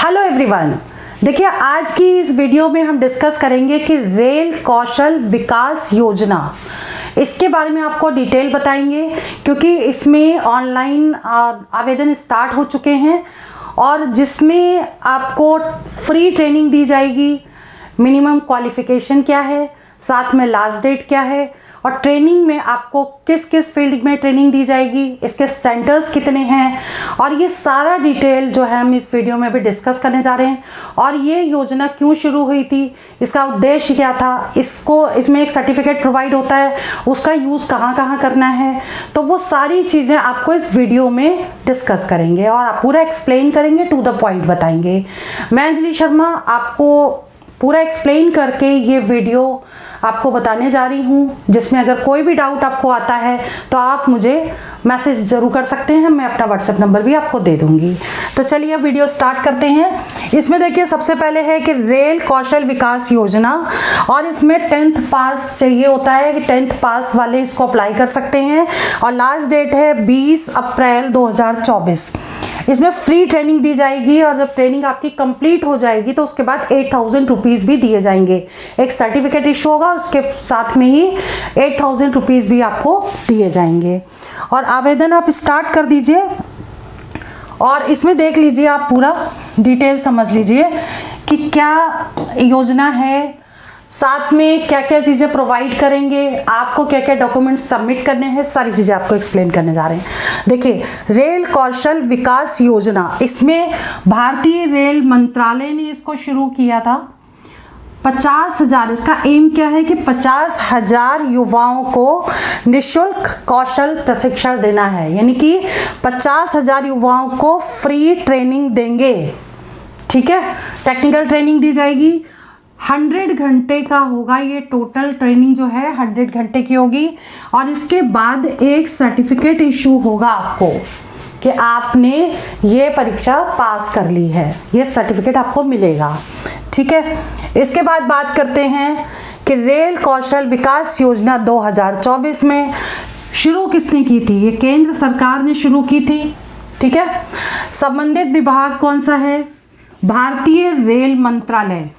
Hello everyone, देखिए आज की इस वीडियो में हम डिस्कस करेंगे कि रेल कौशल विकास योजना, इसके बारे में आपको डिटेल बताएंगे क्योंकि इसमें ऑनलाइन आवेदन स्टार्ट हो चुके हैं और जिसमें आपको फ्री ट्रेनिंग दी जाएगी। मिनिमम क्वालिफिकेशन क्या है, साथ में लास्ट डेट क्या है और ट्रेनिंग में आपको किस किस फील्ड में ट्रेनिंग दी जाएगी, इसके सेंटर्स कितने हैं और ये सारा डिटेल जो है हम इस वीडियो में भी डिस्कस करने जा रहे हैं। और ये योजना क्यों शुरू हुई थी, इसका उद्देश्य क्या था, इसमें एक सर्टिफिकेट प्रोवाइड होता है, उसका यूज़ कहाँ कहाँ करना है, तो वो सारी चीज़ें आपको इस वीडियो में डिस्कस करेंगे और आप पूरा एक्सप्लेन करेंगे, टू द पॉइंट बताएंगे। मैं अंजलि शर्मा आपको पूरा एक्सप्लेन करके ये वीडियो आपको बताने जा रही हूँ, जिसमें अगर कोई भी डाउट आपको आता है तो आप मुझे मैसेज ज़रूर कर सकते हैं, मैं अपना व्हाट्सएप नंबर भी आपको दे दूँगी। तो चलिए वीडियो स्टार्ट करते हैं। इसमें देखिए सबसे पहले है कि रेल कौशल विकास योजना और इसमें 10th पास चाहिए होता है कि 10th पास वाले इसको अप्लाई कर सकते हैं और लास्ट डेट है 20 अप्रैल 2024। इसमें फ्री ट्रेनिंग दी जाएगी और जब ट्रेनिंग आपकी कंप्लीट हो जाएगी तो उसके बाद 8,000 रुपीज़ भी दिए जाएंगे। एक सर्टिफिकेट इशू होगा, उसके साथ में ही 8,000 रुपीज़ भी आपको दिए जाएंगे और आवेदन आप स्टार्ट कर दीजिए। और इसमें देख लीजिए, आप पूरा डिटेल समझ लीजिए कि क्या योजना है, साथ में क्या क्या चीज़ें प्रोवाइड करेंगे, आपको क्या क्या डॉक्यूमेंट्स सबमिट करने हैं, सारी चीज़ें आपको एक्सप्लेन करने जा रहे हैं। देखिए रेल कौशल विकास योजना, इसमें भारतीय रेल मंत्रालय ने इसको शुरू किया था। 50,000, इसका एम क्या है कि 50,000 युवाओं को निःशुल्क कौशल प्रशिक्षण देना है, यानी कि 50,000 युवाओं को फ्री ट्रेनिंग देंगे। ठीक है, टेक्निकल ट्रेनिंग दी जाएगी। 100 घंटे का होगा ये टोटल ट्रेनिंग जो है 100 घंटे की होगी और इसके बाद एक सर्टिफिकेट इशू होगा आपको कि आपने ये परीक्षा पास कर ली है, ये सर्टिफिकेट आपको मिलेगा। ठीक है, इसके बाद बात करते हैं कि रेल कौशल विकास योजना 2024 में शुरू किसने की थी, ये केंद्र सरकार ने शुरू की थी। ठीक है, संबंधित विभाग कौन सा है, भारतीय रेल मंत्रालय।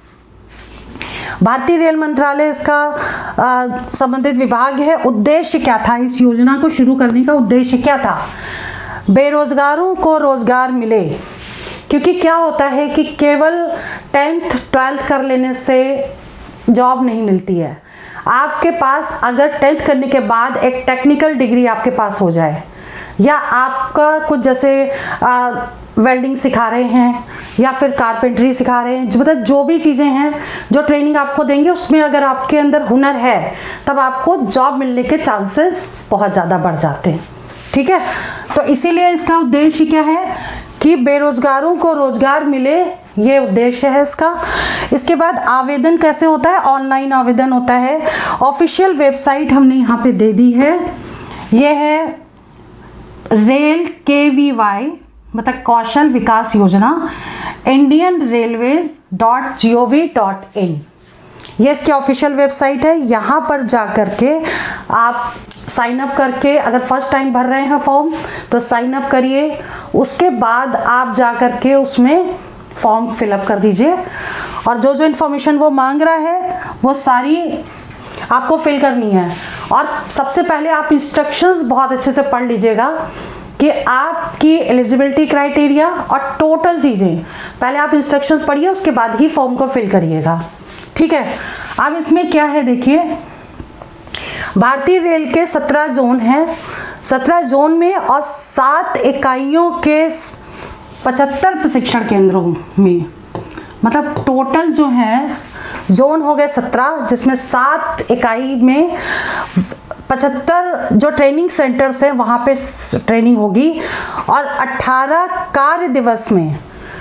भारतीय रेल मंत्रालय इसका संबंधित विभाग है। उद्देश्य क्या था, इस योजना को शुरू करने का उद्देश्य क्या था, बेरोजगारों को रोजगार मिले। क्योंकि क्या होता है कि केवल 10th 12th कर लेने से जॉब नहीं मिलती है। आपके पास अगर 10th करने के बाद एक टेक्निकल डिग्री आपके पास हो जाए या आपका कुछ जैसे वेल्डिंग सिखा रहे हैं या फिर कारपेंटरी सिखा रहे हैं, मतलब जो भी चीज़ें हैं जो ट्रेनिंग आपको देंगे उसमें अगर आपके अंदर हुनर है तब आपको जॉब मिलने के चांसेस बहुत ज़्यादा बढ़ जाते हैं। ठीक है, तो इसीलिए इसका उद्देश्य क्या है कि बेरोजगारों को रोजगार मिले, ये उद्देश्य है इसका। इसके बाद आवेदन कैसे होता है, ऑनलाइन आवेदन होता है। ऑफिशियल वेबसाइट हमने यहाँ पे दे दी है, ये है रेल KVY मतलब कौशल विकास योजना indianrailways.gov.in, ये इसकी ऑफिशियल वेबसाइट है। यहाँ पर जा कर के आप साइन अप करके, अगर फर्स्ट टाइम भर रहे हैं फॉर्म तो साइन अप करिए, उसके बाद आप जा कर के उसमें फॉर्म फिलअप कर दीजिए और जो जो इन्फॉर्मेशन वो मांग रहा है वो सारी आपको फिल करनी है। और सबसे पहले आप इंस्ट्रक्शंस बहुत अच्छे से पढ़ लीजिएगा कि आपकी एलिजिबिलिटी क्राइटेरिया और टोटल चीज़ें, पहले आप इंस्ट्रक्शंस पढ़िए उसके बाद ही फॉर्म को फिल करिएगा। ठीक है, अब इसमें क्या है देखिए, भारतीय रेल के 17 जोन हैं, 17 जोन में और 7 इकाइयों के 75 प्रशिक्षण केंद्रों में, मतलब टोटल जो है जोन हो गए 17, जिसमें 7 इकाई में 75 जो ट्रेनिंग सेंटर्स हैं वहाँ पे ट्रेनिंग होगी और 18 कार्य दिवस में,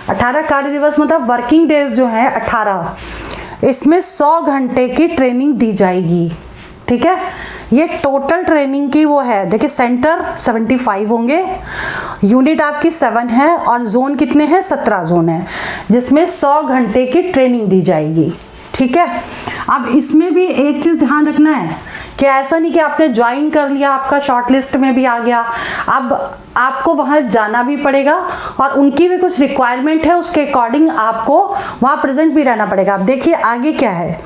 18 कार्य दिवस मतलब वर्किंग डेज जो है 18, इसमें 100 घंटे की ट्रेनिंग दी जाएगी। ठीक है, ये टोटल ट्रेनिंग की वो है। देखिए सेंटर 75 होंगे, यूनिट आपकी 7 है और जोन कितने हैं, 17 जोन है, जिसमें 100 घंटे की ट्रेनिंग दी जाएगी। ठीक है, अब इसमें भी एक चीज़ ध्यान रखना है कि ऐसा नहीं कि आपने ज्वाइन कर लिया, आपका शॉर्ट लिस्ट में भी आ गया, अब आपको वहां जाना भी पड़ेगा और उनकी भी कुछ रिक्वायरमेंट है, उसके अकॉर्डिंग आपको वहां प्रेजेंट भी रहना पड़ेगा। अब देखिए आगे क्या है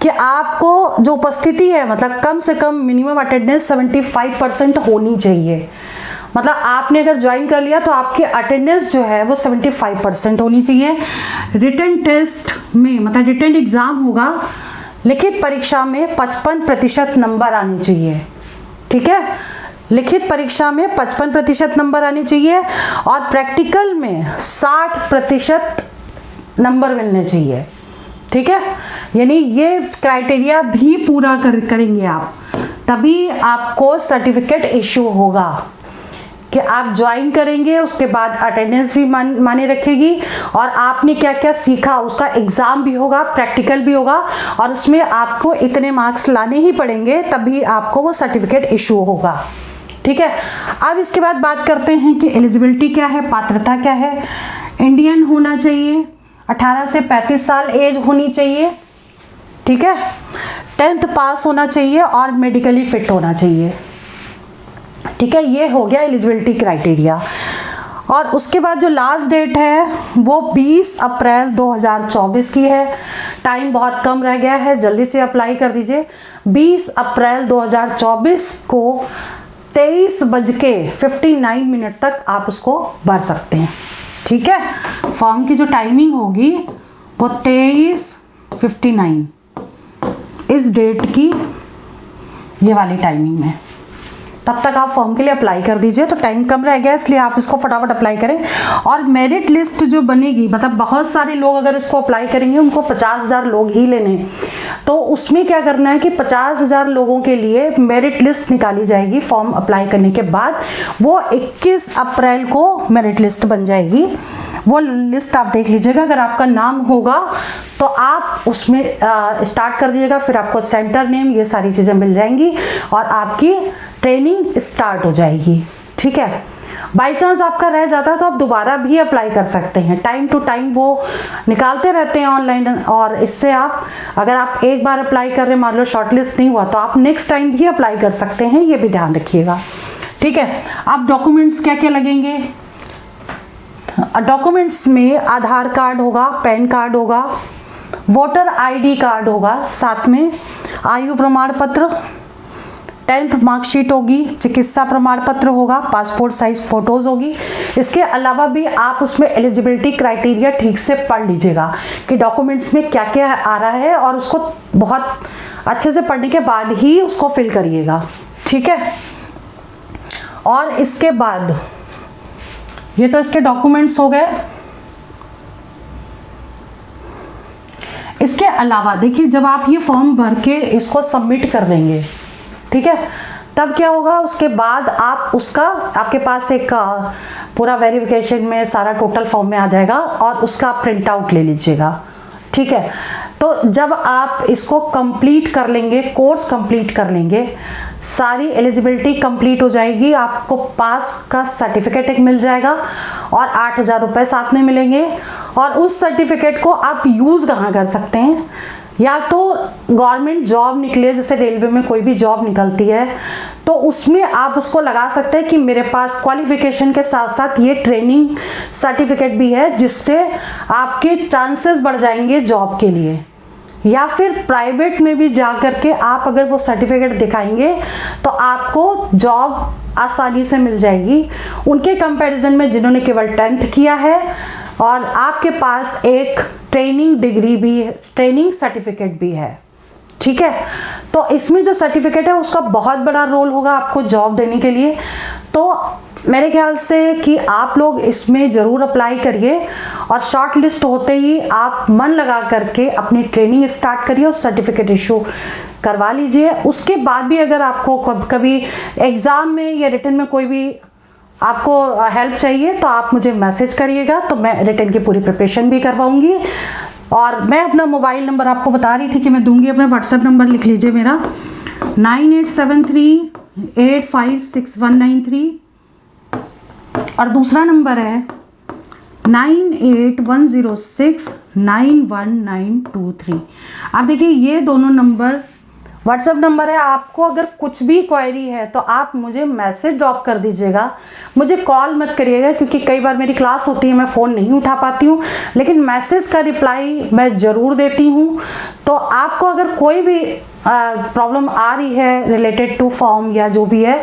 कि आपको जो उपस्थिति है, मतलब कम से कम मिनिमम अटेंडेंस 75% होनी चाहिए। मतलब आपने अगर ज्वाइन कर लिया तो आपकी अटेंडेंस जो है वो 75% होनी चाहिए। रिटन टेस्ट में, मतलब रिटन एग्जाम होगा, लिखित परीक्षा में 55% नंबर आने चाहिए। ठीक है, लिखित परीक्षा में 55% नंबर आने चाहिए और प्रैक्टिकल में 60% नंबर मिलने चाहिए। ठीक है, यानी ये क्राइटेरिया भी पूरा करेंगे आप, तभी आपको सर्टिफिकेट इशू होगा कि आप ज्वाइन करेंगे, उसके बाद अटेंडेंस भी माने रखेगी और आपने क्या क्या सीखा उसका एग्जाम भी होगा, प्रैक्टिकल भी होगा और उसमें आपको इतने मार्क्स लाने ही पड़ेंगे, तभी आपको वो सर्टिफिकेट इशू होगा। ठीक है, अब इसके बाद बात करते हैं कि एलिजिबिलिटी क्या है, पात्रता क्या है। इंडियन होना चाहिए, 18 से 35 साल एज होनी चाहिए। ठीक है, 10th पास होना चाहिए और मेडिकली फिट होना चाहिए। ठीक है, ये हो गया एलिजिबिलिटी क्राइटेरिया। और उसके बाद जो लास्ट डेट है वो 20 अप्रैल 2024 की है। टाइम बहुत कम रह गया है, जल्दी से अप्लाई कर दीजिए। 20 अप्रैल 2024 को 23:59 तक आप उसको भर सकते हैं। ठीक है, फॉर्म की जो टाइमिंग होगी वो 23:59 इस डेट की, ये वाली टाइमिंग में, तब तक आप फॉर्म के लिए अप्लाई कर दीजिए। तो टाइम कम रह गया इसलिए आप इसको फटाफट अप्लाई करें। और मेरिट लिस्ट जो बनेगी, मतलब बहुत सारे लोग अगर इसको अप्लाई करेंगे, उनको 50,000 लोग ही लेने, तो उसमें क्या करना है कि 50,000 लोगों के लिए मेरिट लिस्ट निकाली जाएगी फॉर्म अप्लाई करने के बाद। वो 21 अप्रैल को मेरिट लिस्ट बन जाएगी। वो लिस्ट आप देख लीजिएगा, अगर आपका नाम होगा तो आप उसमें स्टार्ट कर दीजिएगा, फिर आपको सेंटर नेम, ये सारी चीज़ें मिल जाएंगी और आपकी ट्रेनिंग स्टार्ट हो जाएगी। ठीक है, बाई चांस आपका रह जाता है तो आप दोबारा भी अप्लाई कर सकते हैं, टाइम टू टाइम वो निकालते रहते हैं ऑनलाइन। और इससे आप, अगर आप एक बार अप्लाई कर रहे हैं, मान लो शॉर्टलिस्ट नहीं हुआ, तो आप नेक्स्ट टाइम भी अप्लाई कर सकते हैं, ये भी ध्यान रखिएगा। ठीक है, अब डॉक्यूमेंट्स क्या क्या लगेंगे। डॉक्यूमेंट्स में आधार कार्ड होगा, पैन कार्ड होगा, वोटर आईडी कार्ड होगा, साथ में आयु प्रमाण पत्र, 10th मार्कशीट होगी, चिकित्सा प्रमाण पत्र होगा, पासपोर्ट साइज फोटोज होगी। इसके अलावा भी आप उसमें एलिजिबिलिटी क्राइटेरिया ठीक से पढ़ लीजिएगा कि डॉक्यूमेंट्स में क्या क्या आ रहा है, और उसको बहुत अच्छे से पढ़ने के बाद ही उसको फिल करिएगा। ठीक है, और इसके बाद ये तो इसके डॉक्यूमेंट्स हो गए। इसके अलावा देखिए, जब आप ये फॉर्म भर के इसको सबमिट कर देंगे, ठीक है, तब क्या होगा, उसके बाद आप उसका, आपके पास एक पूरा वेरिफिकेशन में सारा टोटल फॉर्म में आ जाएगा और उसका प्रिंट आउट ले लीजिएगा। ठीक है, तो जब आप इसको कंप्लीट कर लेंगे, कोर्स कंप्लीट कर लेंगे, सारी एलिजिबिलिटी कंप्लीट हो जाएगी, आपको पास का सर्टिफिकेट एक मिल जाएगा और 8,000 रुपये साथ में मिलेंगे। और उस सर्टिफिकेट को आप यूज़ कहाँ कर सकते हैं, या तो गवर्नमेंट जॉब निकले, जैसे रेलवे में कोई भी जॉब निकलती है, तो उसमें आप उसको लगा सकते हैं कि मेरे पास क्वालिफिकेशन के साथ साथ ये ट्रेनिंग सर्टिफिकेट भी है, जिससे आपके चांसेस बढ़ जाएंगे जॉब के लिए। या फिर प्राइवेट में भी जा करके आप अगर वो सर्टिफिकेट दिखाएंगे तो आपको जॉब आसानी से मिल जाएगी, उनके कंपैरिजन में जिन्होंने केवल 10th किया है और आपके पास एक ट्रेनिंग डिग्री भी है, ट्रेनिंग सर्टिफिकेट भी है। ठीक है, तो इसमें जो सर्टिफिकेट है उसका बहुत बड़ा रोल होगा आपको जॉब देने के लिए। तो मेरे ख्याल से कि आप लोग इसमें ज़रूर अप्लाई करिए और शॉर्ट लिस्ट होते ही आप मन लगा करके अपनी ट्रेनिंग स्टार्ट करिए और सर्टिफिकेट इशू करवा लीजिए। उसके बाद भी अगर आपको कभी एग्ज़ाम में या रिटन में कोई भी आपको हेल्प चाहिए तो आप मुझे मैसेज करिएगा, तो मैं रिटन की पूरी प्रिपरेशन भी करवाऊंगी। और मैं अपना मोबाइल नंबर आपको बता रही थी कि मैं दूंगी, अपना व्हाट्सएप नंबर लिख लीजिए मेरा 9873856193 और दूसरा नंबर है 9810691923। आप देखिए ये दोनों नंबर व्हाट्सएप नंबर है। आपको अगर कुछ भी क्वेरी है तो आप मुझे मैसेज ड्रॉप कर दीजिएगा, मुझे कॉल मत करिएगा, क्योंकि कई बार मेरी क्लास होती है, मैं फ़ोन नहीं उठा पाती हूँ, लेकिन मैसेज का रिप्लाई मैं ज़रूर देती हूँ। तो आपको अगर कोई भी प्रॉब्लम आ रही है रिलेटेड टू फॉर्म या जो भी है,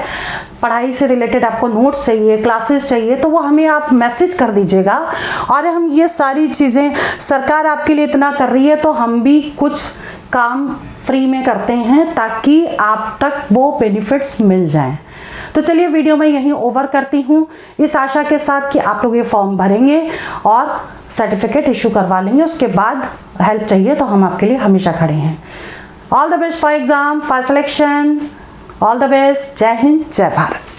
पढ़ाई से रिलेटेड आपको नोट्स चाहिए, क्लासेस चाहिए, तो वो हमें आप मैसेज कर दीजिएगा। और हम ये सारी चीज़ें, सरकार आपके लिए इतना कर रही है तो हम भी कुछ काम फ्री में करते हैं ताकि आप तक वो बेनिफिट्स मिल जाएं। तो चलिए वीडियो मैं यहीं ओवर करती हूँ, इस आशा के साथ कि आप लोग ये फॉर्म भरेंगे और सर्टिफिकेट इशू करवा लेंगे। उसके बाद हेल्प चाहिए तो हम आपके लिए हमेशा खड़े हैं। All the best for exam, for selection, all the best. जय हिंद, जय भारत।